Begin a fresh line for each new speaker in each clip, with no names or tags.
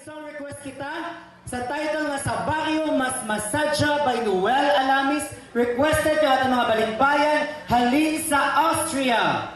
song request kita sa title nga sa Barrio Mas Masadya by Noel Alamis, requested yung ating mga balikbayan halin sa Austria.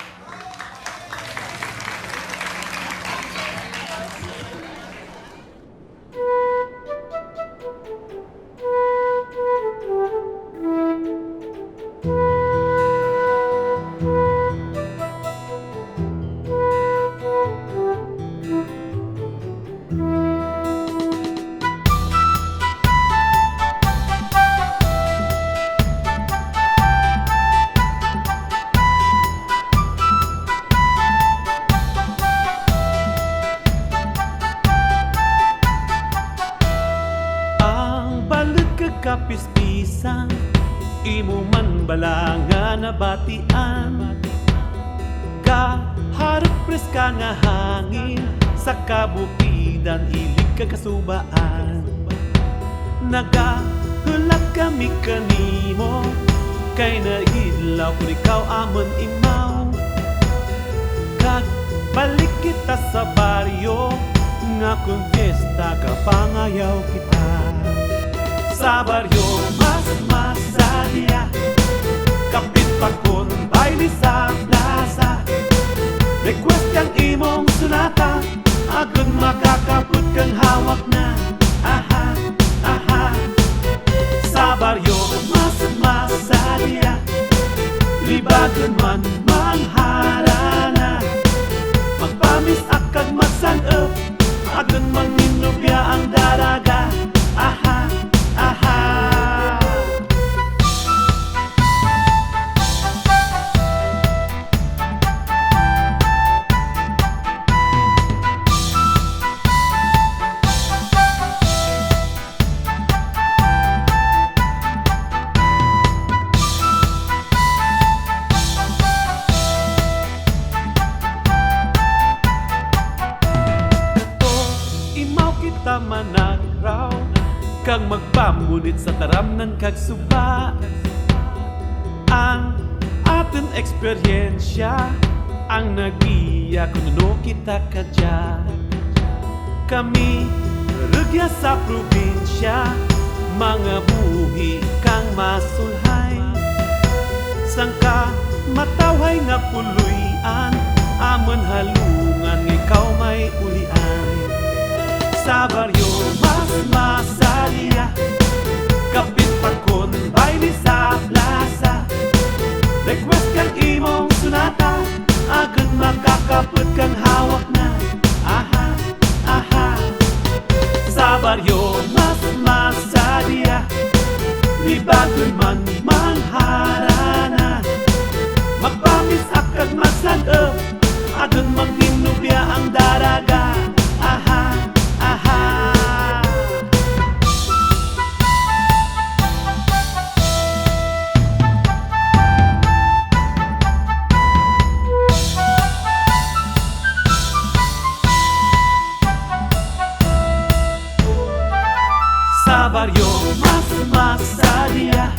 Kapis-pisang imo man balanga na batian kaharap preska nga hangin sa kabukidan ilig ka kasubaan nagahulak kami kanimo kay naidlaw kung ikaw amon imaw kag balik kita sa baryo nga kung fiesta ka pangayaw kita sa baryo mas masadya kapit pakon baile sa plaza request kang imong sunata agon makakaput kang hawak na aha aha sa baryo mas masadya libagon man mangharana magpamis akag magsan-up agon manginubya ang daraga aha aha imaw kita managraw kang magpamunit sa taram ng kagsuba ang ating eksperyensya ang nagiya kung ano kita kadya kami rugya sa probinsya mga buhi kang masulhay sangka matawhay nga puluyan amon halungan ikaw may ulian sa baryo mas masadya kapit pakon baile sa plaza request kang imong sunata agad makakaput kang hawak na aha aha sa baryo mas masadya libagon man mangharana magpamis akag magsan-up agad manginubya ang daraga aha aha sa baryo mas masadya